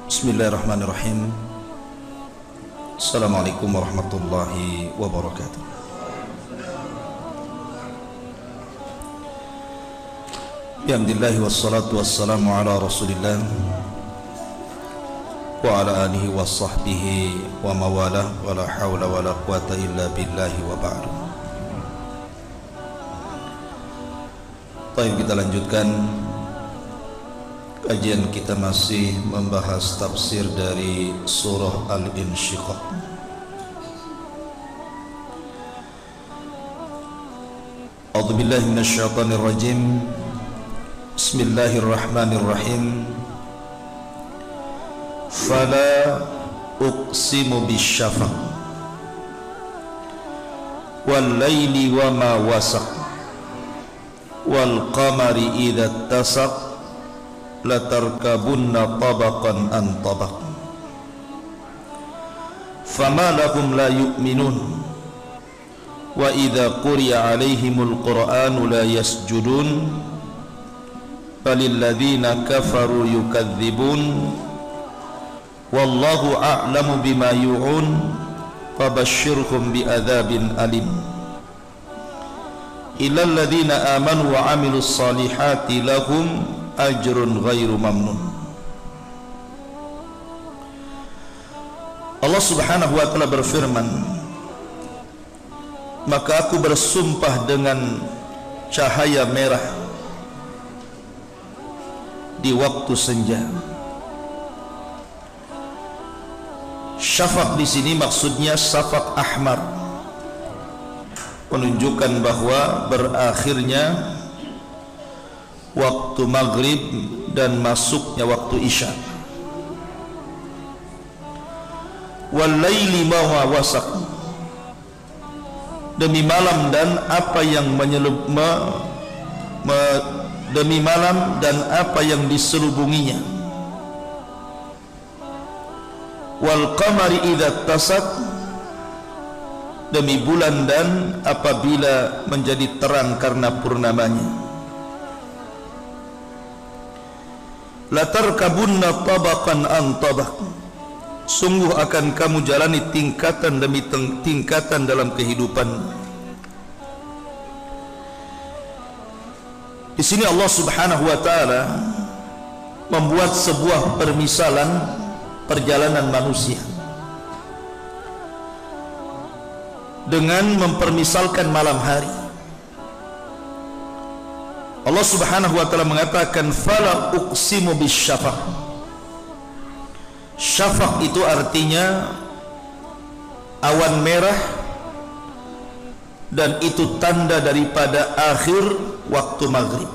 Bismillahirrahmanirrahim. Assalamualaikum warahmatullahi wabarakatuh. Alhamdulillah wassalatu wassalamu ala Rasulillah wa ala alihi wa sahbihi wa mawalah wa la hawla wa la quwata illa billahi wa ba'du. Baik, kita lanjutkan kajian kita, masih membahas tafsir dari surah Al-Insyiqaq. A'udzubillahi minasyaitonir rajim. Bismillahirrahmanirrahim. Fala uqsimu bisyafaq wal laili wa ma wasaq wal qamari idza tasaq latarkabunna tabaqan an tabaq fama lahum la yu'minun wa idza quriya alaihimul qur'anu la yasjudun balilladzina kafaru yukadzibun wallahu a'lamu bima yu'un fabashshirhum bi'adzabin alim illal ladzina amanu wa 'amilus salihati lahum ajrun ghairu mamnun. Allah Subhanahu wa ta'ala berfirman, maka aku bersumpah dengan cahaya merah di waktu senja. Syafaq di sini maksudnya syafaq ahmar, menunjukkan bahwa berakhirnya waktu maghrib dan masuknya waktu isya. Wal laili ma wasaq, demi malam dan apa yang demi malam dan apa yang diselubunginya. Wal qamari idza tasaq, demi bulan dan apabila menjadi terang karena purnamanya. Latarkabunna tabaqan an tabaq, sungguh akan kamu jalani tingkatan demi tingkatan dalam kehidupan. Di sini Allah Subhanahu wa taala membuat sebuah permisalan perjalanan manusia dengan mempermisalkan malam hari. Allah Subhanahu wa ta'ala mengatakan fala uqsimu bisyafaq. Syafaq itu artinya awan merah, dan itu tanda daripada akhir waktu maghrib.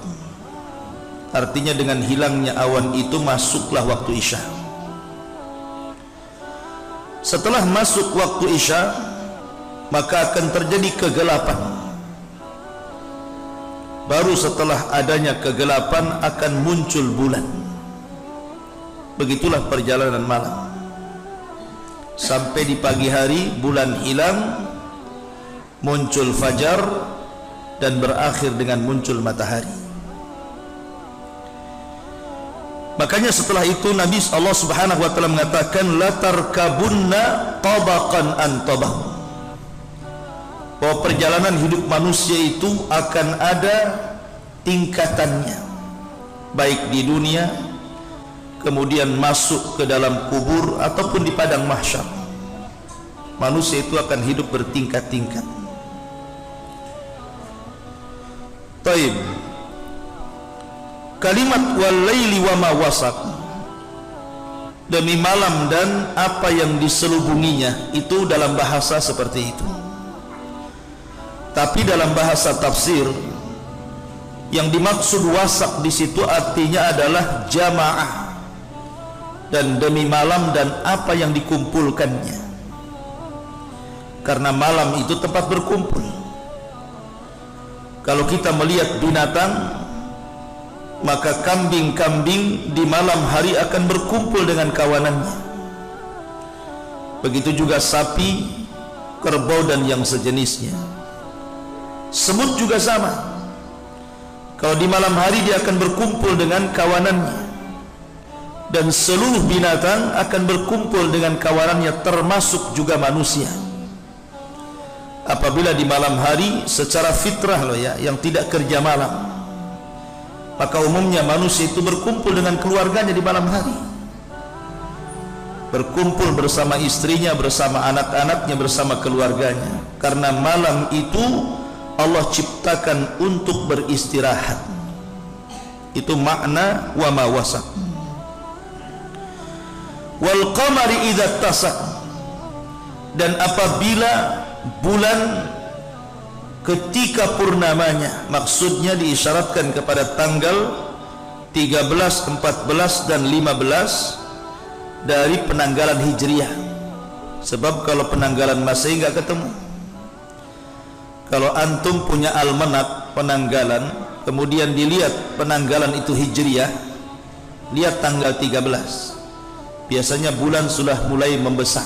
Artinya dengan hilangnya awan itu masuklah waktu isya. Setelah masuk waktu isya, maka akan terjadi kegelapan. Baru setelah adanya kegelapan akan muncul bulan. Begitulah perjalanan malam. Sampai di pagi hari bulan hilang, muncul fajar, dan berakhir dengan muncul matahari. Makanya setelah itu Nabi Allah Subhanahu wa ta'ala mengatakan latarkabunna tabaqan an tabaq, bahwa perjalanan hidup manusia itu akan ada tingkatannya, baik di dunia, kemudian masuk ke dalam kubur, ataupun di padang mahsyar. Manusia itu akan hidup bertingkat-tingkat. Taib. Kalimat wal laili wa ma wasaq, demi malam dan apa yang diselubunginya, itu dalam bahasa seperti itu. Tapi dalam bahasa tafsir, yang dimaksud wasaq di situ artinya adalah jamaah, dan demi malam dan apa yang dikumpulkannya. Karena malam itu tempat berkumpul. Kalau kita melihat binatang, maka kambing-kambing di malam hari akan berkumpul dengan kawanannya. Begitu juga sapi, kerbau, dan yang sejenisnya. Semut juga sama. Kalau di malam hari dia akan berkumpul dengan kawanannya. dan seluruh binatang akan berkumpul dengan kawanannya, termasuk juga manusia. Apabila di malam hari secara fitrah loh ya, yang tidak kerja malam, maka umumnya manusia itu berkumpul dengan keluarganya di malam hari, berkumpul bersama istrinya, bersama anak-anaknya, bersama keluarganya, karena malam itu Allah ciptakan untuk beristirahat. Itu makna wa ma wasaq. Wal qamari idza tasaq, dan apabila bulan ketika purnamanya, maksudnya diisyaratkan kepada tanggal 13, 14 dan 15 dari penanggalan Hijriah. Sebab kalau penanggalan Masehi enggak ketemu. Kalau antum punya almanak penanggalan, kemudian dilihat penanggalan itu Hijriah, lihat tanggal 13, biasanya bulan sudah mulai membesar.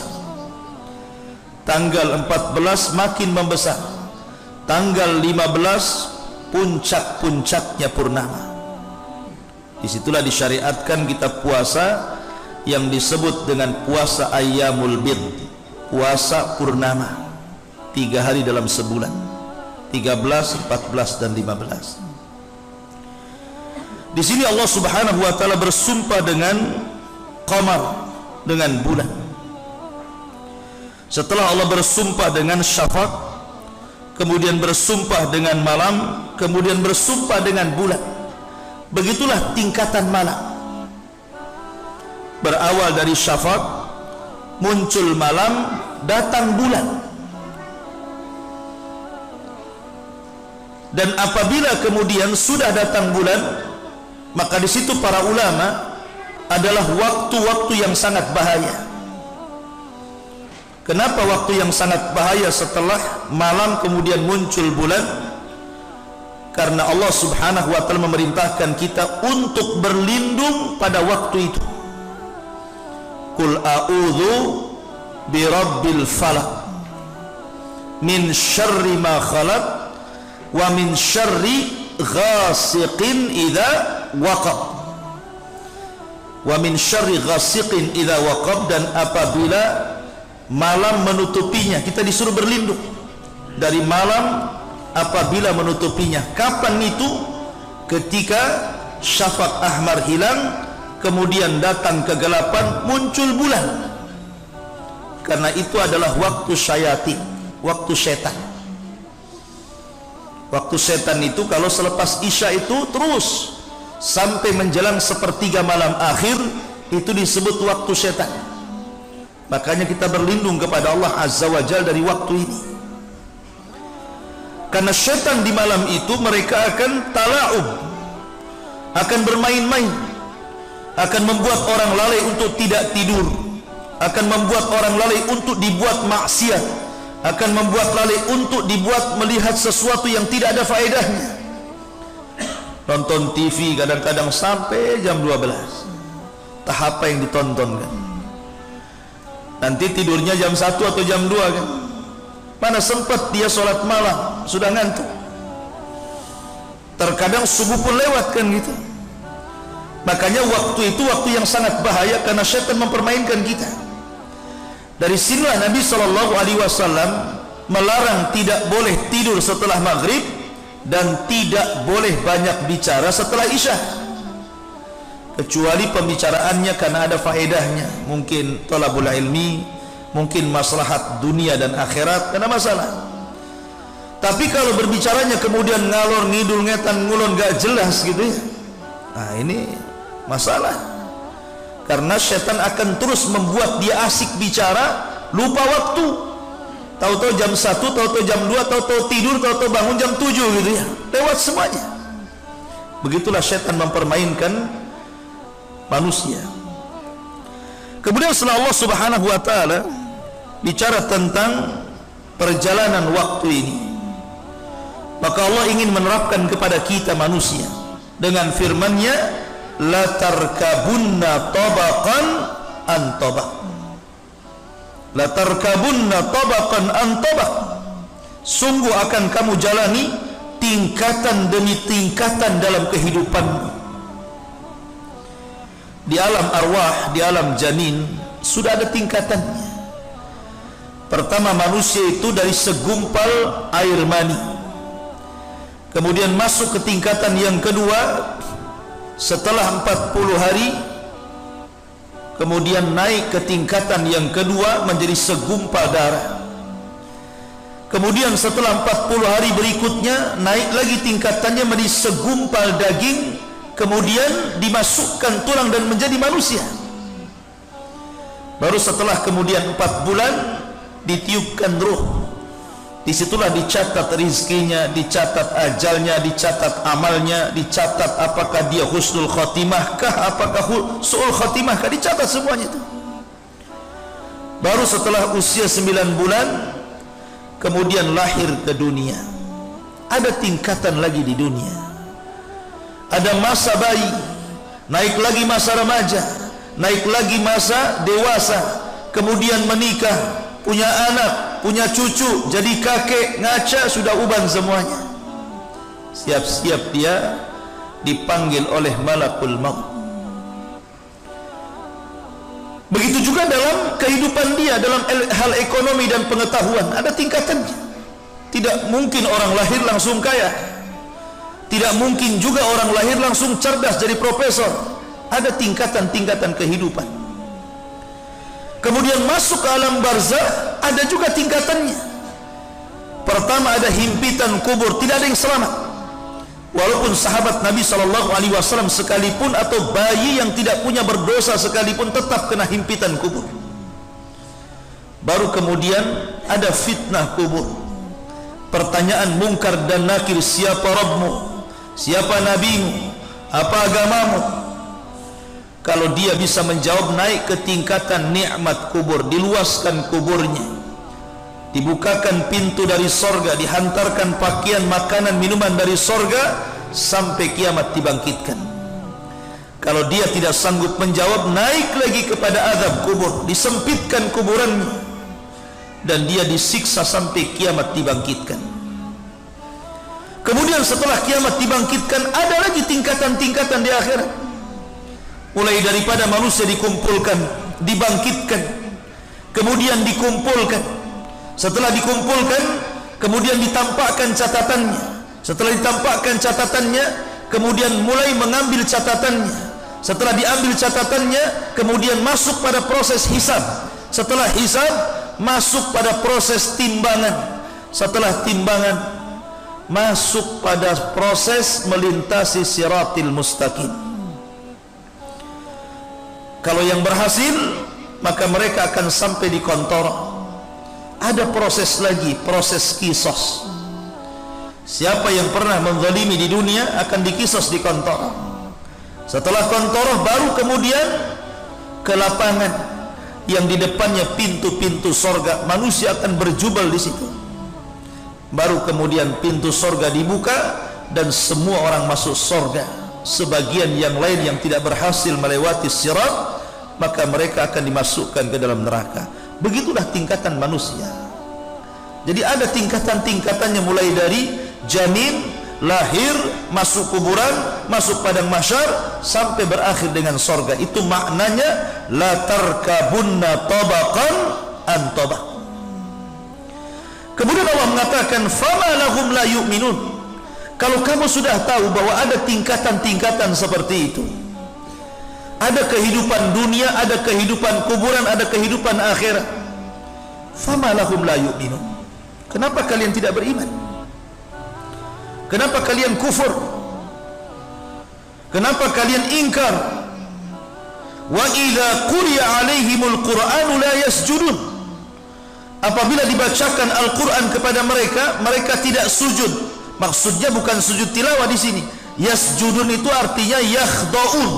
Tanggal 14 makin membesar, tanggal 15 puncak-puncaknya purnama. Disitulah disyariatkan kita puasa yang disebut dengan puasa ayyamul bid, puasa purnama, 3 hari dalam sebulan, 13, 14 dan 15. Di sini Allah Subhanahu wa taala bersumpah dengan qamar, dengan bulan. Setelah Allah bersumpah dengan syafaq, kemudian bersumpah dengan malam, kemudian bersumpah dengan bulan. Begitulah tingkatan malam. Berawal dari syafaq, muncul malam, datang bulan. Dan apabila kemudian sudah datang bulan, maka di situ para ulama adalah waktu-waktu yang sangat bahaya. Kenapa waktu yang sangat bahaya setelah malam kemudian muncul bulan? Karena Allah Subhanahu wa taala memerintahkan kita untuk berlindung pada waktu itu. Qul a'udzu birabbil falaq min syarri ma khalaq wa min syarri ghasiqin idza waqab wa min syarri ghasiqin idza waqab, dan apabila malam menutupinya, kita disuruh berlindung dari malam apabila menutupinya. Kapan itu? Ketika syafaq ahmar hilang, kemudian datang kegelapan, muncul bulan. Karena itu adalah waktu syayatin, waktu setan. Waktu setan itu kalau selepas isya itu terus sampai menjelang sepertiga malam akhir, itu disebut waktu setan. Makanya kita berlindung kepada Allah Azza wa Jalla dari waktu ini. Karena setan di malam itu mereka akan tala'ub, akan bermain-main, akan membuat orang lalai untuk tidak tidur, akan membuat orang lalai untuk dibuat maksiat, akan membuat lalai untuk dibuat melihat sesuatu yang tidak ada faedahnya. Nonton TV kadang-kadang sampai jam 12. Tahap apa yang ditonton kan? Nanti tidurnya jam 1 atau jam 2 kan? Mana sempat dia sholat malam, sudah ngantuk. Terkadang subuh pun lewat kan gitu. Makanya waktu itu waktu yang sangat bahaya karena syaitan mempermainkan kita. Dari sinilah Nabi SAW melarang tidak boleh tidur setelah maghrib dan tidak boleh banyak bicara setelah isya, kecuali pembicaraannya karena ada faedahnya, mungkin thalabul ilmi, mungkin maslahat dunia dan akhirat, karena masalah. Tapi kalau berbicaranya kemudian ngalor ngidul ngetan ngulon gak jelas gitu ya, nah ini masalah. Karena setan akan terus membuat dia asik bicara, lupa waktu. Tahu-tahu jam 1, tahu-tahu jam 2, tahu-tahu tidur, tahu-tahu bangun jam 7 gitu ya, lewat semuanya. Begitulah setan mempermainkan manusia. Kemudian setelah Allah Subhanahu wa taala bicara tentang perjalanan waktu ini, maka Allah ingin menerapkan kepada kita manusia dengan firman-Nya, la tarkabunna tabaqan an tabaq. La tarkabunna tabaqan an tabaq. Sungguh akan kamu jalani tingkatan demi tingkatan dalam kehidupanmu. di alam arwah, di alam janin sudah ada tingkatannya. Pertama, manusia itu dari segumpal air mani, kemudian masuk ke tingkatan yang kedua setelah 40 hari, kemudian naik ke tingkatan yang kedua menjadi segumpal darah. Kemudian setelah 40 hari berikutnya naik lagi tingkatannya menjadi segumpal daging, kemudian dimasukkan tulang dan menjadi manusia. Baru setelah kemudian 4 bulan ditiupkan ruh. Disitulah dicatat rizkinya, dicatat ajalnya, dicatat amalnya, dicatat apakah dia husnul khotimah kah, apakah su'ul khotimah kah, dicatat semuanya itu. Baru setelah usia 9 bulan kemudian lahir ke dunia. Ada tingkatan lagi di dunia. Ada masa bayi, naik lagi masa remaja, naik lagi masa dewasa, kemudian menikah, punya anak, punya cucu, jadi kakek, ngaca, sudah uban semuanya. Siap-siap dia dipanggil oleh malakul maut. Begitu juga dalam kehidupan dia, dalam hal ekonomi dan pengetahuan, ada tingkatannya. Tidak mungkin orang lahir langsung kaya, tidak mungkin juga orang lahir langsung cerdas jadi profesor. Ada tingkatan-tingkatan kehidupan. Kemudian masuk ke alam barzakh, ada juga tingkatannya. Pertama ada himpitan kubur, tidak ada yang selamat. Walaupun sahabat Nabi SAW sekalipun atau bayi yang tidak punya berdosa sekalipun tetap kena himpitan kubur. Baru kemudian ada fitnah kubur. Pertanyaan mungkar dan nakir, siapa Rabbmu, siapa nabimu, apa agamamu. Kalau dia bisa menjawab, naik ke tingkatan nikmat kubur, diluaskan kuburnya, dibukakan pintu dari sorga, dihantarkan pakaian, makanan, minuman dari sorga, sampai kiamat dibangkitkan. Kalau dia tidak sanggup menjawab, naik lagi kepada azab kubur, disempitkan kuburannya, dan dia disiksa sampai kiamat dibangkitkan. Kemudian setelah kiamat dibangkitkan, ada lagi tingkatan-tingkatan di akhirat. Mulai daripada manusia dikumpulkan, dibangkitkan, kemudian dikumpulkan. Setelah dikumpulkan, kemudian ditampakkan catatannya. Setelah ditampakkan catatannya, kemudian mulai mengambil catatannya. Setelah diambil catatannya, kemudian masuk pada proses hisab. Setelah hisab, masuk pada proses timbangan. Setelah timbangan, masuk pada proses melintasi siratil mustaqim. Kalau yang berhasil, maka mereka akan sampai di kontoro. Ada proses lagi, proses kisos. Siapa yang pernah menzalimi di dunia akan dikisos di kontoro. Setelah kontoro, baru kemudian ke lapangan yang di depannya pintu-pintu sorga. Manusia akan berjubel di situ. Baru kemudian pintu sorga dibuka dan semua orang masuk sorga. Sebagian yang lain yang tidak berhasil melewati sirat, maka mereka akan dimasukkan ke dalam neraka. Begitulah tingkatan manusia. Jadi ada tingkatan-tingkatannya, mulai dari janin, lahir, masuk kuburan, masuk padang mahsyar, sampai berakhir dengan sorga. Itu maknanya la tarkabunna tabaqan an tabaq. Kemudian Allah mengatakan fama lahum la yu'minun. Kalau kamu sudah tahu bahwa ada tingkatan-tingkatan seperti itu, ada kehidupan dunia, ada kehidupan kuburan, ada kehidupan akhirat, fama lahum la yu'minun. Kenapa kalian tidak beriman? Kenapa kalian kufur? Kenapa kalian ingkar? Wa idza quriya alaihimul qur'anu la yasjudun. Apabila dibacakan Al-Quran kepada mereka, mereka tidak sujud. Maksudnya bukan sujud tilawah di sini. Yasjudun itu artinya yakhda'un.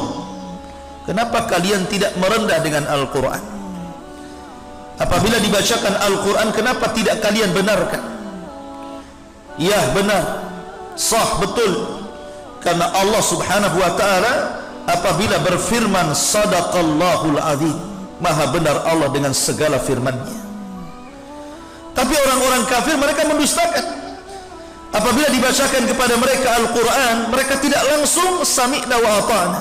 Kenapa kalian tidak merendah dengan Al-Quran? Apabila dibacakan Al-Quran, kenapa tidak kalian benarkan? Ya benar, sah, betul. Karena Allah subhanahu wa ta'ala apabila berfirman sadaqallahul azim, maha benar Allah dengan segala firman-Nya. Tapi orang-orang kafir, mereka mendustakan. Apabila dibacakan kepada mereka Al-Quran, mereka tidak langsung sami'na wa ata'na.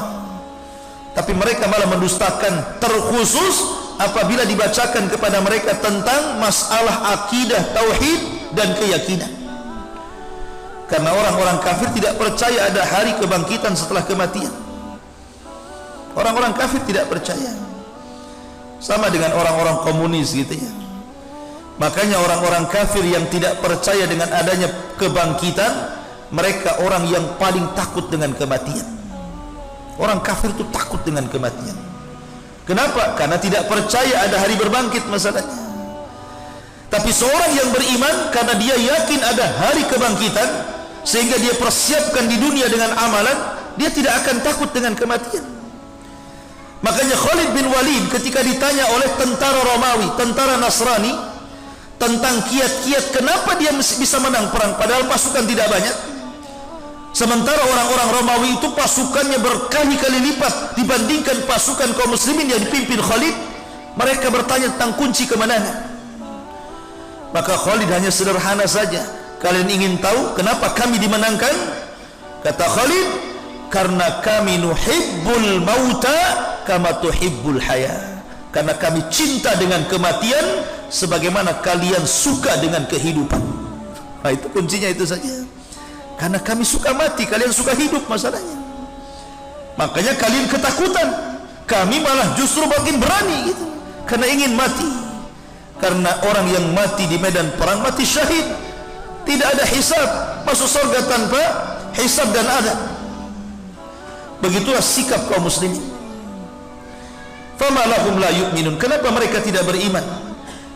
tapi mereka malah mendustakan, terkhusus apabila dibacakan kepada mereka tentang masalah akidah, tauhid dan keyakinan. Karena orang-orang kafir tidak percaya ada hari kebangkitan setelah kematian. Orang-orang kafir tidak percaya. Sama dengan orang-orang komunis gitu ya. Makanya orang-orang kafir yang tidak percaya dengan adanya kebangkitan, mereka orang yang paling takut dengan kematian. Orang kafir itu takut dengan kematian. Kenapa? Karena tidak percaya ada hari berbangkit masalahnya. Tapi seorang yang beriman, karena dia yakin ada hari kebangkitan, sehingga dia persiapkan di dunia dengan amalan, dia tidak akan takut dengan kematian. Makanya Khalid bin Walid ketika ditanya oleh tentara Romawi, tentara Nasrani, tentang kiat-kiat kenapa dia bisa menang perang padahal pasukan tidak banyak, sementara orang-orang Romawi itu pasukannya berkali-kali lipat dibandingkan pasukan kaum muslimin yang dipimpin Khalid, mereka bertanya tentang kunci kemenangan. Maka Khalid hanya sederhana saja, kalian ingin tahu kenapa kami dimenangkan? Kata Khalid, karena kami nuhibbul mauta kama tuhibbul haya, karena kami cinta dengan kematian sebagaimana kalian suka dengan kehidupan. Nah, itu kuncinya itu saja. Karena kami suka mati, kalian suka hidup masalahnya. Makanya kalian ketakutan, kami malah justru makin berani gitu. Karena ingin mati. Karena orang yang mati di medan perang mati syahid, tidak ada hisab, masuk surga tanpa hisab dan adab. Begitulah sikap kaum muslimin. Fama lahum la yu'minun, kenapa mereka tidak beriman?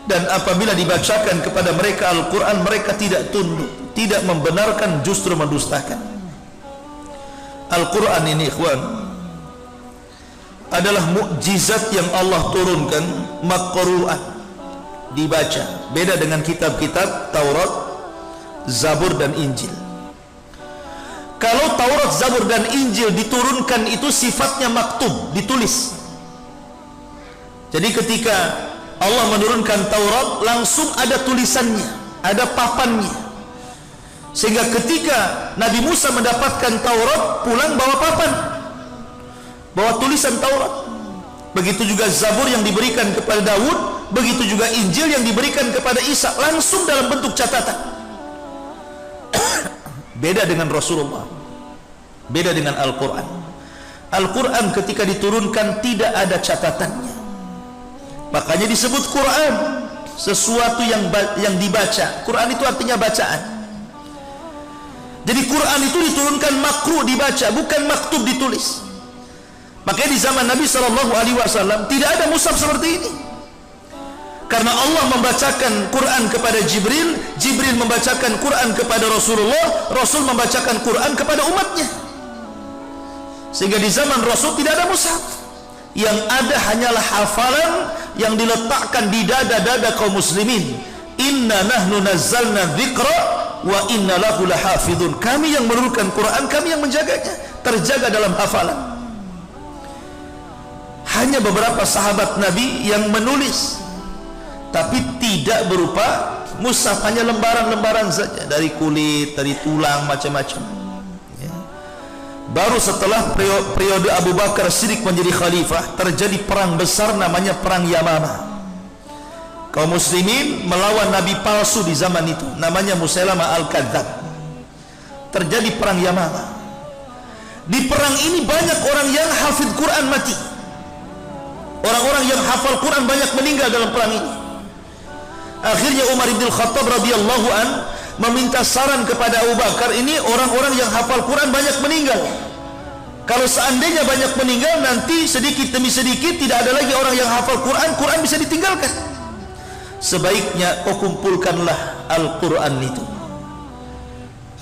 Dan apabila dibacakan kepada mereka Al-Quran, mereka tidak tunduk, tidak membenarkan, justru mendustakan. Al-Quran ini ikhwan adalah mukjizat yang Allah turunkan, maqru'an, dibaca. Beda dengan kitab-kitab Taurat, Zabur dan Injil. Kalau Taurat, Zabur dan Injil diturunkan itu sifatnya maktub, ditulis. Jadi ketika Allah menurunkan Taurat, langsung ada tulisannya, ada papannya. Sehingga ketika Nabi Musa mendapatkan Taurat, pulang bawa papan, bawa tulisan Taurat. Begitu juga Zabur yang diberikan kepada Daud, begitu juga Injil yang diberikan kepada Isa, langsung dalam bentuk catatan. Beda dengan Rasulullah, beda dengan Al-Quran. Al-Quran ketika diturunkan tidak ada catatannya. Makanya disebut Quran, sesuatu yang dibaca. Quran itu artinya bacaan. Jadi Quran itu diturunkan makruh dibaca, bukan maktub ditulis. Makanya di zaman Nabi SAW tidak ada mushaf seperti ini. Karena Allah membacakan Quran kepada Jibril, Jibril membacakan Quran kepada Rasulullah, Rasul membacakan Quran kepada umatnya. Sehingga di zaman Rasul tidak ada mushaf. Yang ada hanyalah hafalan yang diletakkan di dada-dada kaum muslimin. Inna nahnu nazzalna dzikra wa inna lahu lahafidun. Kami yang menurunkan Quran, kami yang menjaganya, terjaga dalam hafalan. Hanya beberapa sahabat Nabi yang menulis, tapi tidak berupa mushaf, hanya lembaran-lembaran saja, dari kulit, dari tulang, macam-macam. Baru setelah periode Abu Bakar Siddiq menjadi khalifah, terjadi perang besar namanya perang Yamamah. Kaum muslimin melawan nabi palsu di zaman itu, namanya Musailamah Al-Kadzdzab. Terjadi perang Yamamah. Di perang ini banyak orang yang hafid Quran mati. Orang-orang yang hafal Quran banyak meninggal dalam perang ini. Akhirnya Umar bin Khattab radhiyallahu an meminta saran kepada Abu Bakar, ini orang-orang yang hafal Quran banyak meninggal. Kalau seandainya banyak meninggal, nanti sedikit demi sedikit tidak ada lagi orang yang hafal Quran, Quran bisa ditinggalkan. Sebaiknya kau kumpulkanlah Al-Quran itu.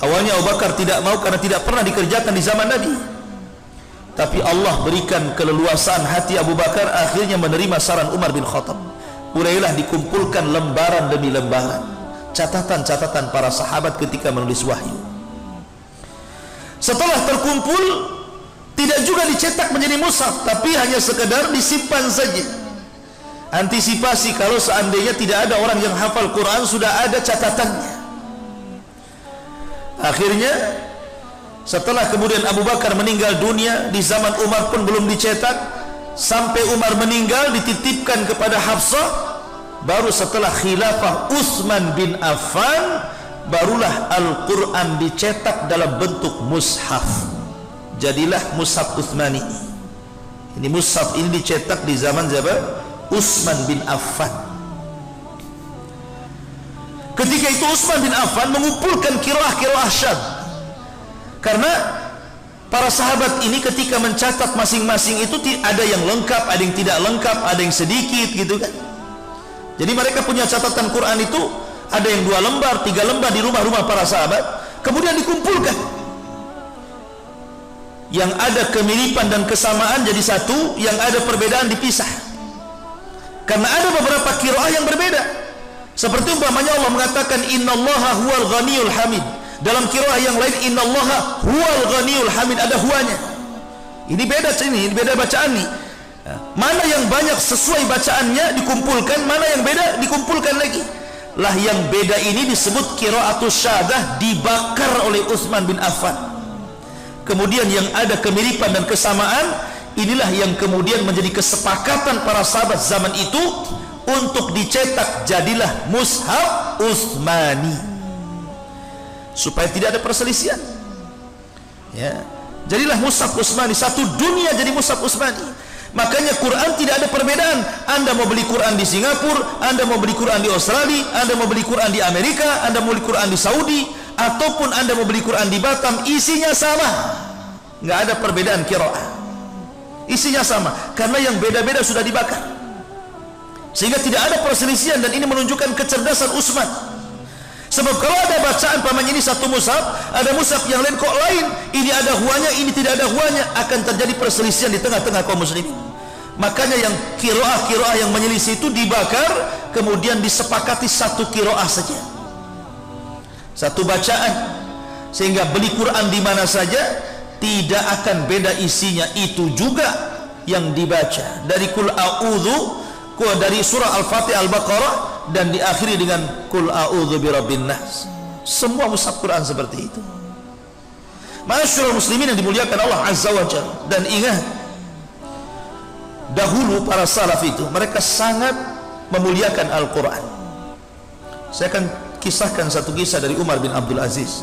Awalnya Abu Bakar tidak mau karena tidak pernah dikerjakan di zaman Nabi. Tapi Allah berikan keleluasaan hati Abu Bakar, akhirnya menerima saran Umar bin Khattab. Mulailah dikumpulkan lembaran demi lembaran, catatan-catatan para sahabat ketika menulis wahyu. Setelah terkumpul, tidak juga dicetak menjadi mushaf, tapi hanya sekedar disimpan saja. Antisipasi kalau seandainya tidak ada orang yang hafal Quran, sudah ada catatannya. Akhirnya Setelah kemudian Abu Bakar meninggal dunia, di zaman Umar pun belum dicetak, sampai Umar meninggal dititipkan kepada Hafsah. Baru setelah khilafah Utsman bin Affan, barulah Al-Quran dicetak dalam bentuk mushaf. Jadilah mushaf Utsmani. Ini mushaf ini dicetak di zaman Utsman bin Affan. Ketika itu Utsman bin Affan mengumpulkan qiraah syadz, karena para sahabat ini ketika mencatat masing-masing itu ada yang lengkap, ada yang tidak lengkap, ada yang sedikit gitu kan. Jadi mereka punya catatan Quran itu ada yang 2 lembar, 3 lembar di rumah-rumah para sahabat, kemudian dikumpulkan. Yang ada kemiripan dan kesamaan jadi satu, yang ada perbedaan dipisah. Karena ada beberapa qiraah yang berbeda. Seperti umpamanya Allah mengatakan innallaha huwal ghaniyul hamid. Dalam qiraah yang lain innallaha huwal ghaniyul hamid, ada huwanya. Ini beda ini beda bacaan nih. Mana yang banyak sesuai bacaannya dikumpulkan, mana yang beda dikumpulkan lagi. Lah yang beda ini disebut qiraatus syadzah, dibakar oleh Utsman bin Affan. Kemudian yang ada kemiripan dan kesamaan, inilah yang kemudian menjadi kesepakatan para sahabat zaman itu untuk dicetak, jadilah mushaf Utsmani, supaya tidak ada perselisihan ya. Jadilah mushaf Utsmani, satu dunia jadi mushaf Utsmani. Makanya Quran tidak ada perbedaan. Anda mau beli Quran di Singapura, Anda mau beli Quran di Australia, Anda mau beli Quran di Amerika, Anda mau beli Quran di Saudi, ataupun Anda mau beli Quran di Batam, isinya sama. Nggak ada perbedaan qiraah, isinya sama, karena yang beda-beda sudah dibakar. Sehingga tidak ada perselisihan, dan ini menunjukkan kecerdasan Utsman. Sebab kalau ada bacaan pamannya ini satu mushaf, ada mushaf yang lain kok lain, ini ada huwanya, ini tidak ada huwanya, akan terjadi perselisihan di tengah-tengah kaum muslimin. Makanya yang qiraah yang menyelisih itu dibakar, kemudian disepakati satu qiraah saja, satu bacaan, sehingga beli Quran di mana saja tidak akan beda isinya. Itu juga yang dibaca dari Qul A'udzu, dari surah Al-Fatihah, Al-Baqarah, dan diakhiri dengan Qul A'udzu birabbin nas. Semua mushaf Quran seperti itu. Ma'asyiral muslimin yang dimuliakan Allah Azza wa Jalla. Dan ingat, dahulu para salaf itu mereka sangat memuliakan Al-Quran. Saya akan kisahkan satu kisah dari Umar bin Abdul Aziz.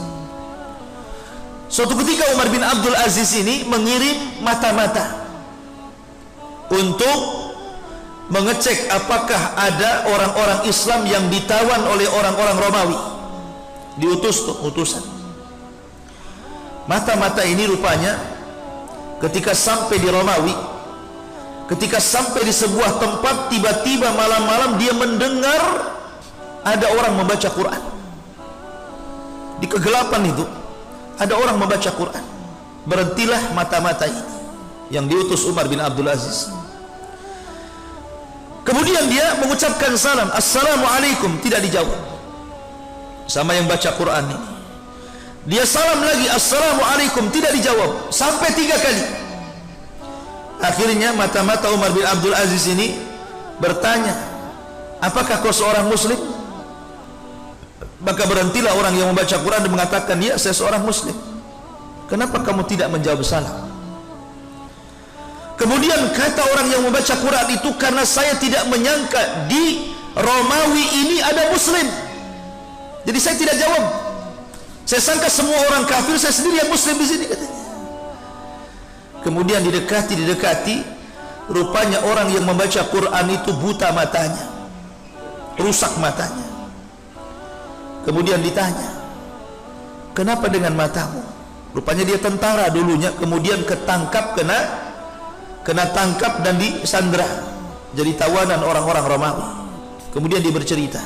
Suatu ketika Umar bin Abdul Aziz ini mengirim mata-mata untuk mengecek apakah ada orang-orang Islam yang ditawan oleh orang-orang Romawi, diutus utusan. Mata-mata ini rupanya ketika sampai di Romawi, ketika sampai di sebuah tempat, tiba-tiba malam-malam dia mendengar ada orang membaca Quran. Di kegelapan itu ada orang membaca Quran. Berhentilah mata-mata ini yang diutus Umar bin Abdul Aziz. Kemudian dia mengucapkan salam, Assalamualaikum, tidak dijawab sama yang baca Quran ini. Dia salam lagi, Assalamualaikum, tidak dijawab, sampai 3 kali. Akhirnya mata-mata Umar bin Abdul Aziz ini bertanya, apakah kau seorang muslim? Maka berhentilah orang yang membaca Quran dan mengatakan, ya, saya seorang muslim. Kenapa kamu tidak menjawab salam? Kemudian kata orang yang membaca Quran itu, karena saya tidak menyangka di Romawi ini ada muslim, jadi saya tidak jawab. Saya sangka semua orang kafir, saya sendiri yang muslim di sini, katanya. Kemudian didekati, rupanya orang yang membaca Quran itu buta matanya, rusak matanya. Kemudian ditanya, kenapa dengan matamu? Rupanya dia tentara dulunya, kemudian ketangkap, kena tangkap dan disandra, jadi tawanan orang-orang Romawi. Kemudian dia bercerita,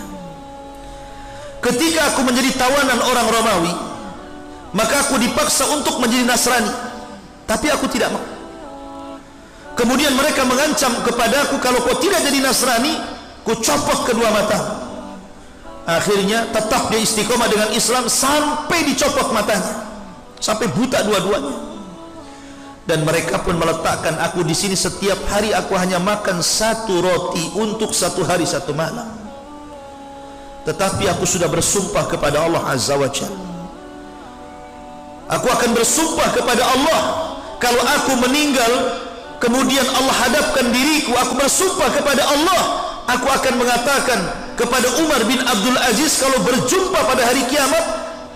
ketika aku menjadi tawanan orang Romawi, maka aku dipaksa untuk menjadi Nasrani, tapi aku tidak mau. Kemudian mereka mengancam kepadaku, kalau kau tidak jadi Nasrani, ku copot kedua mata. Akhirnya tetap dia istiqomah dengan Islam sampai dicopot matanya, sampai buta dua-duanya. Dan mereka pun meletakkan aku di sini, setiap hari aku hanya makan 1 roti untuk 1 hari 1 malam. Tetapi aku sudah bersumpah kepada Allah Azza wa Jalla, Aku akan bersumpah kepada Allah, kalau aku meninggal kemudian Allah hadapkan diriku, aku bersumpah kepada Allah, aku akan mengatakan kepada Umar bin Abdul Aziz, kalau berjumpa pada hari kiamat,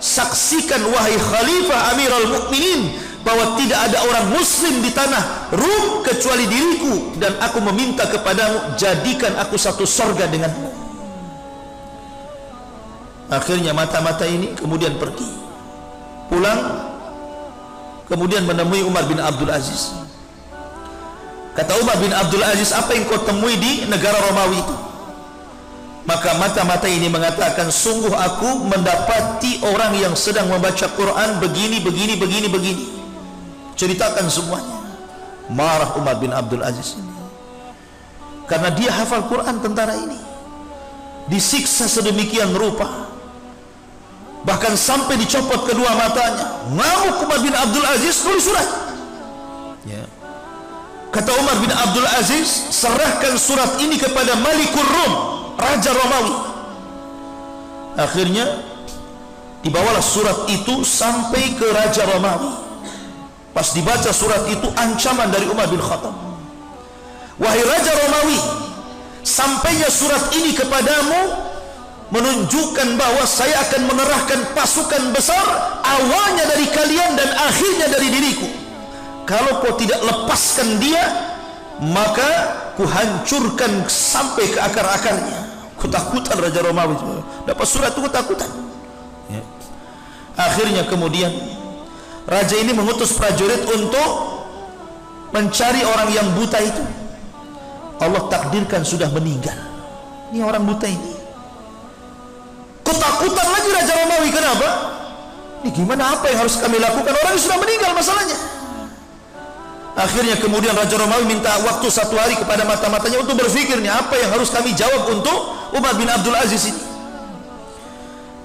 saksikan wahai Khalifah Amirul Mukminin, bahwa tidak ada orang muslim di tanah Rum kecuali diriku, dan aku meminta kepadamu, jadikan aku satu sorga denganmu. Akhirnya mata-mata ini kemudian pergi pulang, kemudian menemui Umar bin Abdul Aziz. Kata Umar bin Abdul Aziz, apa yang kau temui di negara Romawi itu? Maka mata-mata ini mengatakan, sungguh aku mendapati orang yang sedang membaca Quran begini. Ceritakan semuanya. Marah Umar bin Abdul Aziz ini, karena dia hafal Quran, tentara ini disiksa sedemikian rupa, bahkan sampai dicopot kedua matanya. Ngamuk Umar bin Abdul Aziz, tulis surat. Ya. Kata Umar bin Abdul Aziz, serahkan surat ini kepada Malikur Rum, Raja Romawi. Akhirnya dibawalah surat itu sampai ke Raja Romawi. Pas dibaca surat itu, ancaman dari Umar bin Khattab, wahai Raja Romawi, sampainya surat ini kepadamu menunjukkan bahwa saya akan mengerahkan pasukan besar, awalnya dari kalian dan akhirnya dari diriku. Kalau kau tidak lepaskan dia, maka kuhancurkan sampai ke akar-akarnya. Ketakutan Raja Romawi, dapat surat itu ketakutan. Ya. Akhirnya kemudian raja ini mengutus prajurit untuk mencari orang yang buta itu. Allah takdirkan sudah meninggal. Ini orang buta ini. Ketakutan lagi Raja Romawi. Kenapa? Ini gimana, apa yang harus kami lakukan? Orang yang sudah meninggal masalahnya. Akhirnya kemudian Raja Romawi minta waktu 1 hari kepada mata-matanya untuk berfikirnya, apa yang harus kami jawab untuk Umar bin Abdul Aziz ini.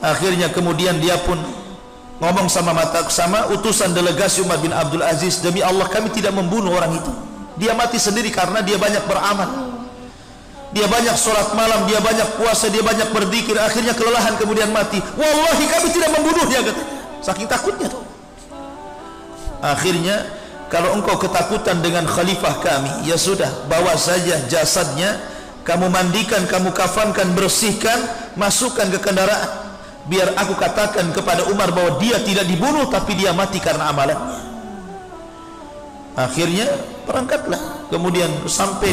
Akhirnya kemudian dia pun ngomong sama utusan delegasi Umar bin Abdul Aziz, demi Allah kami tidak membunuh orang itu. Dia mati sendiri karena dia banyak beramal, dia banyak sholat malam, dia banyak puasa, dia banyak berzikir. Akhirnya kelelahan kemudian mati. Wallahi kami tidak membunuhnya, katanya, saking takutnya tuh. Akhirnya, kalau engkau ketakutan dengan khalifah kami, ya sudah, bawa saja jasadnya, kamu mandikan, kamu kafankan, bersihkan, masukkan ke kendaraan, biar aku katakan kepada Umar bahwa dia tidak dibunuh, tapi dia mati karena amalannya. Akhirnya berangkatlah, kemudian sampai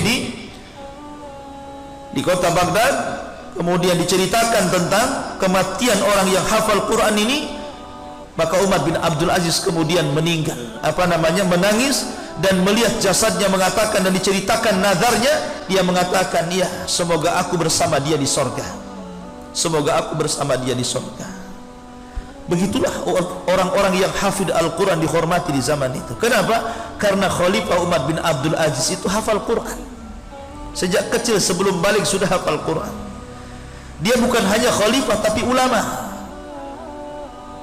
di kota Baghdad, kemudian diceritakan tentang kematian orang yang hafal Quran ini. Maka Umar bin Abdul Aziz kemudian meninggal, menangis, dan melihat jasadnya, mengatakan dan diceritakan nazarnya, dia mengatakan, ya, semoga aku bersama dia di sorga, semoga aku bersama dia di sorga. Begitulah orang-orang yang hafid Al-Quran dihormati di zaman itu. Kenapa? Karena Khalifah Umar bin Abdul Aziz itu hafal Quran. Sejak kecil sebelum balik sudah hafal Quran. Dia bukan hanya khalifah tapi ulama.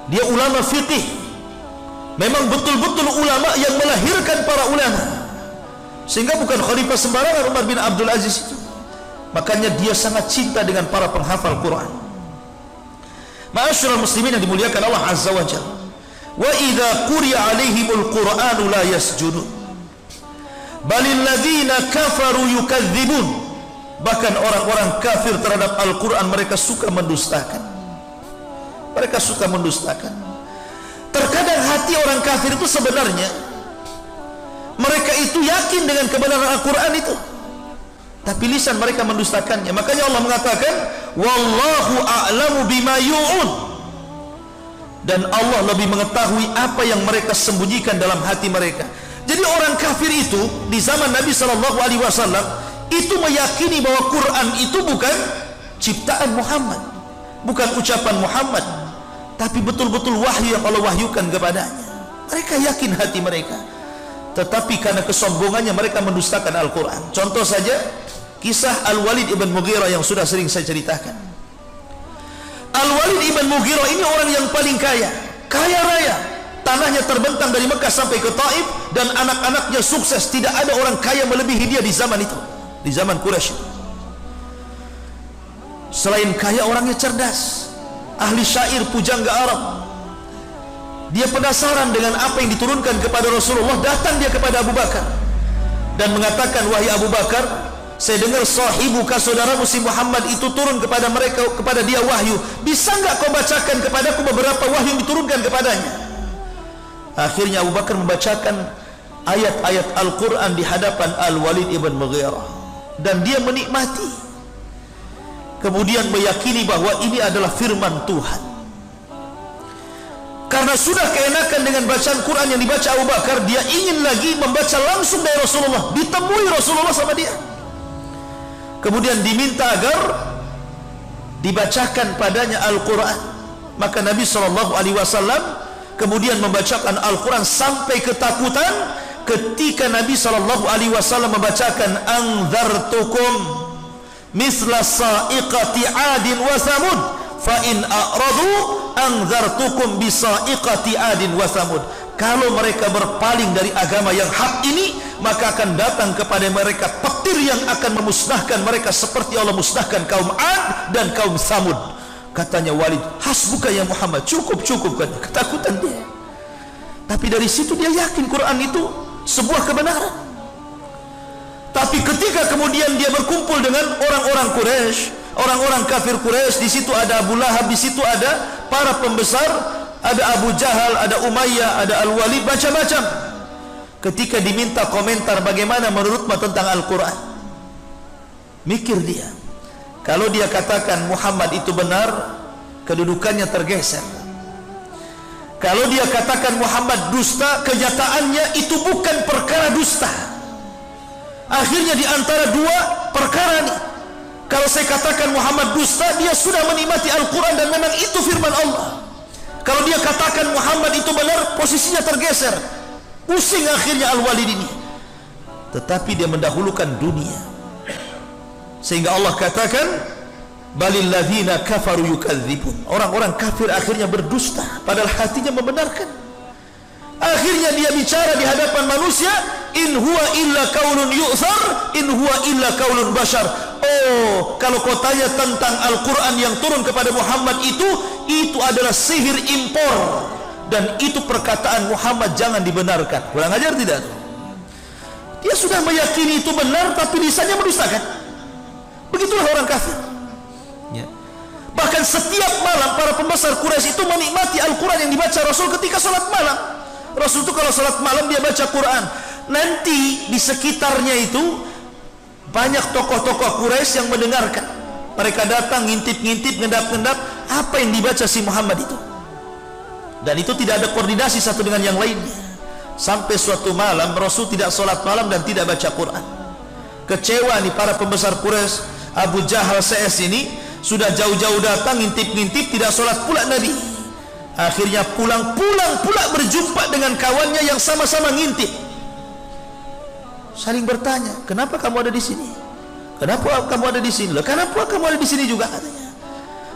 Dia ulama fiqih. Memang betul-betul ulama yang melahirkan para ulama. Sehingga bukan khalifah sembarangan Umar bin Abdul Aziz itu. Makanya dia sangat cinta dengan para penghafal Quran. Ma'asyiral muslimin yang dimuliakan Allah Azza wa Jalla. Wa idza quri'a 'alaihimul Qur'anu la yasjudun. Balil ladzina kafaru yukadzibun. Bahkan orang-orang kafir terhadap Al-Quran mereka suka mendustakan. Mereka suka mendustakan. Terkadang hati orang kafir itu sebenarnya mereka itu yakin dengan kebenaran Al-Quran itu, tapi lisan mereka mendustakannya. Makanya Allah mengatakan, wallahu a'lamu bima yu'un, dan Allah lebih mengetahui apa yang mereka sembunyikan dalam hati mereka. Jadi orang kafir itu di zaman Nabi SAW itu meyakini bahwa Quran itu bukan ciptaan Muhammad, bukan ucapan Muhammad, tapi betul-betul wahyu yang Allah wahyukan kepadanya. Mereka yakin hati mereka, tetapi karena kesombongannya mereka mendustakan Al-Quran. Contoh saja kisah Al-Walid ibn Mughirah yang sudah sering saya ceritakan. Al-Walid ibn Mughirah ini orang yang paling kaya, kaya raya. Tanahnya terbentang dari Mekah sampai ke Taif, dan anak-anaknya sukses. Tidak ada orang kaya melebihi dia di zaman itu, di zaman Quraisy. Selain kaya, orangnya cerdas, ahli syair, pujangga Arab. Dia penasaran dengan apa yang diturunkan kepada Rasulullah. Datang dia kepada Abu Bakar dan mengatakan, wahai Abu Bakar, saya dengar sahibuka, saudaramu si Muhammad itu turun kepada dia wahyu. Bisa enggak kau bacakan kepadaku beberapa wahyu yang diturunkan kepadanya? Akhirnya Abu Bakar membacakan ayat-ayat Al-Quran di hadapan Al-Walid ibn Mughirah, dan dia menikmati, kemudian meyakini bahwa ini adalah firman Tuhan. Karena sudah keenakan dengan bacaan Quran yang dibaca Abu Bakar, dia ingin lagi membaca langsung dari Rasulullah. Ditemui Rasulullah sama dia, kemudian diminta agar dibacakan padanya Al-Quran. Maka Nabi SAW kemudian membacakan Al-Quran sampai ketakutan ketika Nabi SAW membacakan anzartukum misla sa'iqati adin wa samud fa in a'radu anzartukum bisa'iqati adin wa samud. Kalau mereka berpaling dari agama yang hak ini, maka akan datang kepada mereka petir yang akan memusnahkan mereka seperti Allah musnahkan kaum Ad dan kaum Samud. Katanya Walid, hasbuka ya Muhammad, cukup kan. Ketakutan dia. Tapi dari situ dia yakin Quran itu sebuah kebenaran. Tapi ketika kemudian dia berkumpul dengan orang-orang Quraisy, orang-orang kafir Quraisy, di situ ada Abu Lahab, di situ ada para pembesar, ada Abu Jahal, ada Umayyah, ada Al-Walid, macam-macam. Ketika diminta komentar bagaimana menurutmu tentang Al-Quran, mikir dia. Kalau dia katakan Muhammad itu benar, kedudukannya tergeser. Kalau dia katakan Muhammad dusta, kenyataannya itu bukan perkara dusta. Akhirnya di antara dua perkara nih. Kalau saya katakan Muhammad dusta, dia sudah menikmati Al-Quran dan memang itu firman Allah. Kalau dia katakan Muhammad itu benar, posisinya tergeser. Pusing akhirnya Al-Walid ini. Tetapi dia mendahulukan dunia, sehingga Allah katakan balil ladzina kafaru yukadzibun. Orang-orang kafir akhirnya berdusta padahal hatinya membenarkan. Akhirnya dia bicara di hadapan manusia, in huwa illa qaulun yu'thar, in huwa illa qaulun bashar. Oh, kalau kau tanya tentang Al-Quran yang turun kepada Muhammad itu adalah sihir impor, dan itu perkataan Muhammad, jangan dibenarkan. Kurang ajar tidak? Dia sudah meyakini itu benar, tapi lisannya mendustakan. Begitulah orang kafir ya. Bahkan setiap malam para pembesar Quraisy itu menikmati Al-Quran yang dibaca Rasul ketika sholat malam. Rasul itu kalau sholat malam dia baca Quran. Nanti di sekitarnya itu banyak tokoh-tokoh Quraisy yang mendengarkan. Mereka datang ngintip-ngintip, ngendap-ngendap apa yang dibaca si Muhammad itu, dan itu tidak ada koordinasi satu dengan yang lainnya. Sampai suatu malam Rasul tidak sholat malam dan tidak baca Quran. Kecewa nih para pembesar Quraisy. Abu Jahal CS ini sudah jauh-jauh datang ngintip-ngintip, tidak sholat pula Nabi. Akhirnya pulang pula berjumpa dengan kawannya yang sama-sama ngintip. Saling bertanya, kenapa kamu ada di sini? Kenapa kamu ada di sini? Kenapa kamu ada di sini juga, katanya.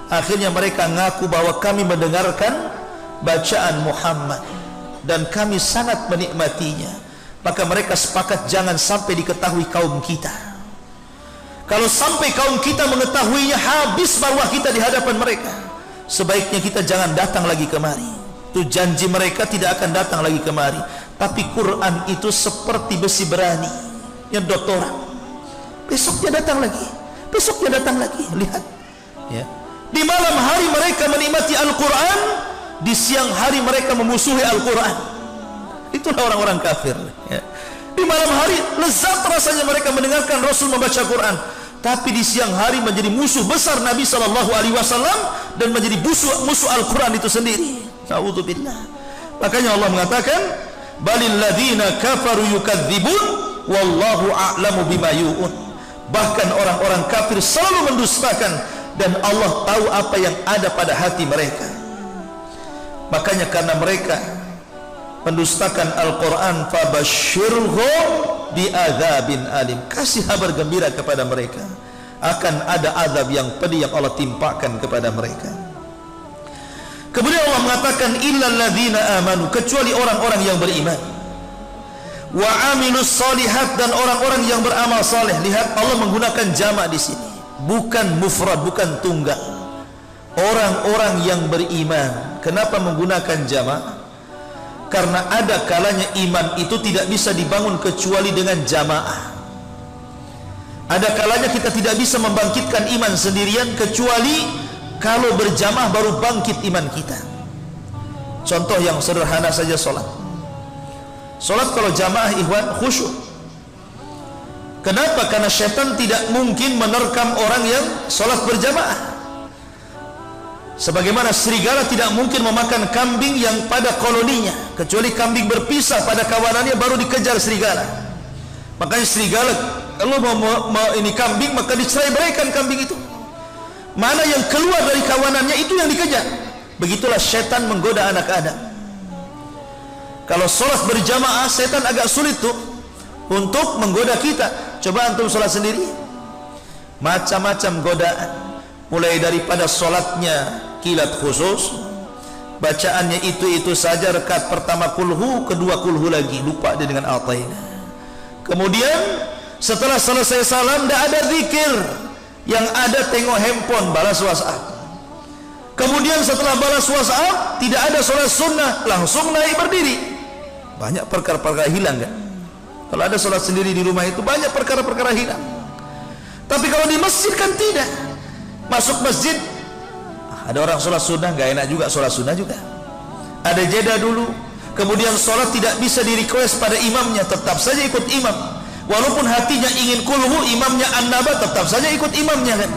Akhirnya mereka ngaku bahwa kami mendengarkan bacaan Muhammad dan kami sangat menikmatinya. Maka mereka sepakat jangan sampai diketahui kaum kita. Kalau sampai kaum kita mengetahuinya, habis marwah kita di hadapan mereka. Sebaiknya kita jangan datang lagi kemari. Itu janji mereka, tidak akan datang lagi kemari. Tapi Quran itu seperti besi berani, nyedot orang. Besoknya datang lagi, besoknya datang lagi. Lihat ya. Di malam hari mereka menikmati Al-Quran, di siang hari mereka memusuhi Al-Quran. Itulah orang-orang kafir ya. Di malam hari lezat rasanya mereka mendengarkan Rasul membaca Quran, tapi di siang hari menjadi musuh besar Nabi SAW dan menjadi musuh Al-Quran itu sendiri. Na'udzubillah. Makanya Allah mengatakan balil ladzina kafaru yukadzibun wallahu a'lamu bima yu'un. Bahkan orang-orang kafir selalu mendustakan, dan Allah tahu apa yang ada pada hati mereka. Makanya karena mereka mendustakan Al-Quran, fabashshirhum bi'adzabin alim, kasih kabar gembira kepada mereka akan ada azab yang pedih yang Allah timpakan kepada mereka. Kemudian Allah mengatakan illal ladzina amanu, kecuali orang-orang yang beriman, wa amilus solihat, dan orang-orang yang beramal saleh. Lihat, Allah menggunakan jamak di sini, bukan mufrad, bukan tunggal. Orang-orang yang beriman. Kenapa menggunakan jamak? Karena ada kalanya iman itu tidak bisa dibangun kecuali dengan jamaah. Ada kalanya kita tidak bisa membangkitkan iman sendirian kecuali kalau berjamaah baru bangkit iman kita. Contoh yang sederhana saja, sholat. Sholat kalau jamaah ikhwan khusyuk. Kenapa? Karena syaitan tidak mungkin menerkam orang yang sholat berjamaah. Sebagaimana serigala tidak mungkin memakan kambing yang pada koloninya, kecuali kambing berpisah pada kawanannya baru dikejar serigala. Makanya serigala kalau mau ini kambing maka dicerai-beraikan kambing itu. Mana yang keluar dari kawanannya itu yang dikejar. Begitulah syaitan menggoda anak Adam. Kalau sholat berjamaah, syaitan agak sulit tuh untuk menggoda kita. Coba antum sholat sendiri, macam-macam godaan. Mulai daripada sholatnya kilat khusus, bacaannya itu saja, rakaat pertama kulhu, kedua kulhu lagi, lupa dia dengan al-taina. Kemudian setelah selesai salam tidak ada zikir, yang ada tengok handphone, balas WhatsApp. Kemudian setelah balas WhatsApp tidak ada sholat sunnah, langsung naik berdiri. Banyak perkara-perkara hilang kan? Kalau ada sholat sendiri di rumah itu banyak perkara-perkara hilang. Tapi kalau di masjid kan tidak. Masuk masjid ada orang sholat sunnah, gak enak juga sholat sunnah juga. Ada jeda dulu. Kemudian sholat tidak bisa di request pada imamnya, tetap saja ikut imam. Walaupun hatinya ingin kulhu, imamnya an-naba, tetap saja ikut imamnya kan.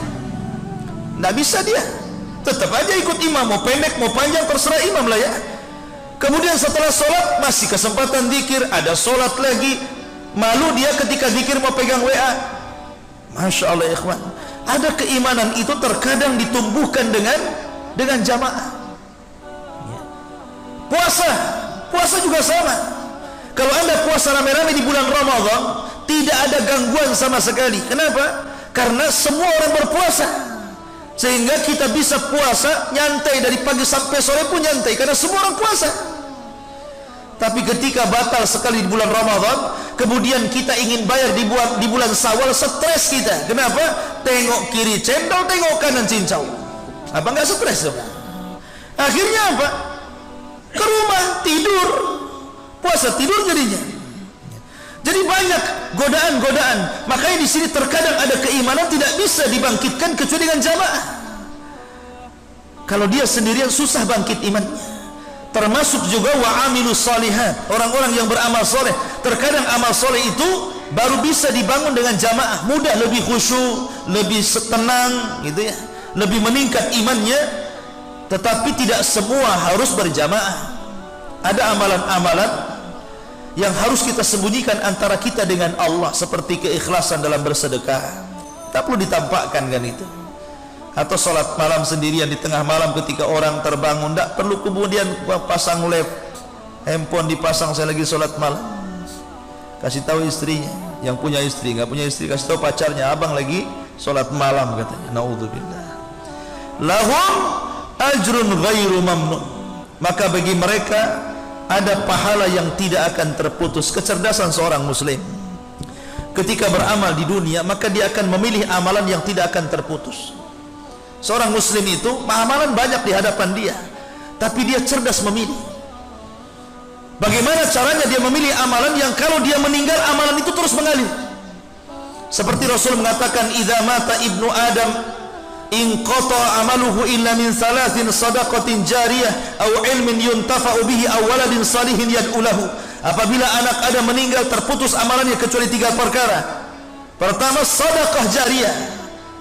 Nggak bisa dia, tetap aja ikut imam. Mau pendek mau panjang terserah imam lah ya. Kemudian setelah sholat masih kesempatan zikir, ada sholat lagi. Malu dia ketika zikir mau pegang WA. Masya Allah ikhwan, ada keimanan itu terkadang ditumbuhkan dengan jamaah. Puasa juga sama. Kalau anda puasa rame-rame di bulan Ramadan, tidak ada gangguan sama sekali. Kenapa? Karena semua orang berpuasa, sehingga kita bisa puasa nyantai dari pagi sampai sore pun nyantai karena semua orang puasa. Tapi ketika batal sekali di bulan Ramadan, kemudian kita ingin bayar di bulan Syawal, stres kita. Kenapa? Tengok kiri cendol, tengok kanan cincau. Apa enggak stres? Akhirnya apa? Ke rumah tidur, puasa tidur jadinya. Jadi banyak godaan-godaan. Makanya di sini terkadang ada keimanan tidak bisa dibangkitkan kecuali dengan jamaah. Kalau dia sendirian susah bangkit imannya. Termasuk juga wa amilus shalihat, orang-orang yang beramal soleh. Terkadang amal soleh itu baru bisa dibangun dengan jamaah, mudah, lebih khusyuk, lebih tenang gitu ya, lebih meningkat imannya. Tetapi tidak semua harus berjamaah. Ada amalan-amalan yang harus kita sembunyikan antara kita dengan Allah, seperti keikhlasan dalam bersedekah. Tak perlu ditampakkan kan itu. Atau sholat malam sendirian di tengah malam ketika orang terbangun, tidak perlu kemudian pasang lab, handphone dipasang, saya lagi sholat malam. Kasih tahu istrinya, yang punya istri, nggak punya istri kasih tahu pacarnya, abang lagi sholat malam katanya. Naudzubillah. Lahum ajrun ghairu mamnun. Maka bagi mereka ada pahala yang tidak akan terputus. Kecerdasan seorang muslim ketika beramal di dunia, maka dia akan memilih amalan yang tidak akan terputus. Seorang muslim itu amalan banyak di hadapan dia, tapi dia cerdas memilih. Bagaimana caranya dia memilih amalan yang kalau dia meninggal amalan itu terus mengalir. Seperti Rasul mengatakan, idza mata ibnu Adam inqata amaluhu illa min salasin sadaqatin jariyah aw ilmin yuntafa'u bihi aw waladin salihin yad'u lahu. Apabila anak Adam meninggal, terputus amalannya kecuali 3 perkara. Pertama, sedekah jariyah,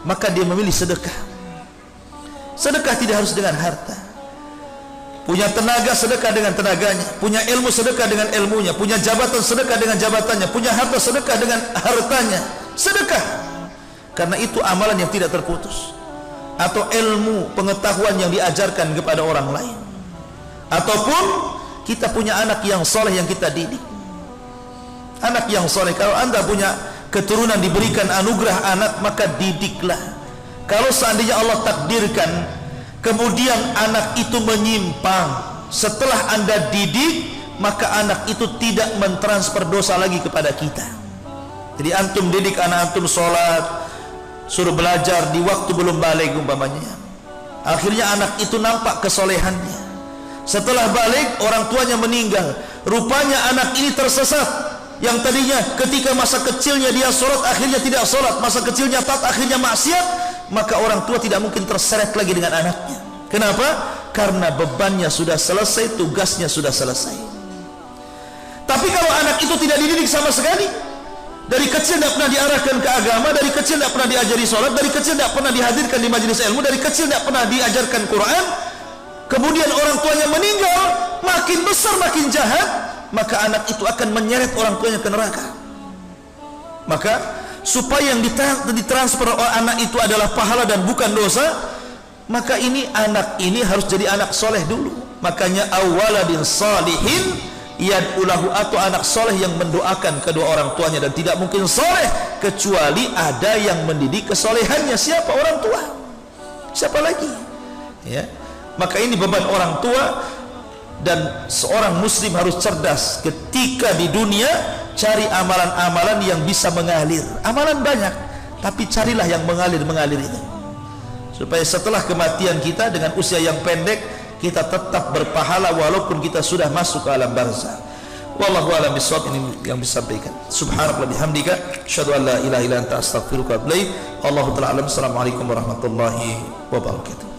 maka dia memilih sedekah. Sedekah tidak harus dengan harta. Punya tenaga, sedekah dengan tenaganya. Punya ilmu, sedekah dengan ilmunya. Punya jabatan, sedekah dengan jabatannya. Punya harta, sedekah dengan hartanya. Sedekah, karena itu amalan yang tidak terputus. Atau ilmu, pengetahuan yang diajarkan kepada orang lain. Ataupun kita punya anak yang soleh yang kita didik. Anak yang soleh, kalau anda punya keturunan diberikan anugerah anak, maka didiklah. Kalau seandainya Allah takdirkan kemudian anak itu menyimpang, setelah anda didik, maka anak itu tidak mentransfer dosa lagi kepada kita. Jadi antum didik anak antum sholat, suruh belajar di waktu belum balik umpamanya, akhirnya anak itu nampak kesolehannya, Setelah balik, orang tuanya meninggal. Rupanya anak ini tersesat. Yang tadinya ketika masa kecilnya dia sholat, akhirnya tidak sholat. Masa kecilnya taat, akhirnya maksiat. Maka orang tua tidak mungkin terseret lagi dengan anaknya. Kenapa? Karena bebannya sudah selesai, tugasnya sudah selesai. Tapi kalau anak itu tidak dididik sama sekali, dari kecil tidak pernah diarahkan ke agama, dari kecil tidak pernah diajari sholat, dari kecil tidak pernah dihadirkan di majelis ilmu, dari kecil tidak pernah diajarkan Quran, kemudian orang tuanya meninggal, makin besar makin jahat, maka anak itu akan menyeret orang tuanya ke neraka. Maka supaya yang ditransfer oleh anak itu adalah pahala dan bukan dosa, maka ini anak ini harus jadi anak soleh dulu. Makanya awaladin salihin yad'ulahu, atau anak soleh yang mendoakan kedua orang tuanya. Dan tidak mungkin soleh kecuali ada yang mendidik kesolehannya. Siapa? Orang tua. Siapa lagi? Ya. Maka ini beban orang tua. Dan seorang muslim harus cerdas ketika di dunia, cari amalan-amalan yang bisa mengalir. Amalan banyak, tapi carilah yang mengalir itu, supaya setelah kematian kita dengan usia yang pendek, kita tetap berpahala walaupun kita sudah masuk ke alam barzah. Wallahu a'lam bishawab. Ini yang disampaikan. Subhanallah bihamdika, asyhadu an la ilaha illa anta, astaghfiruka wa atubu ilaik. Allahu ta'ala alam. Assalamualaikum warahmatullahi wabarakatuh.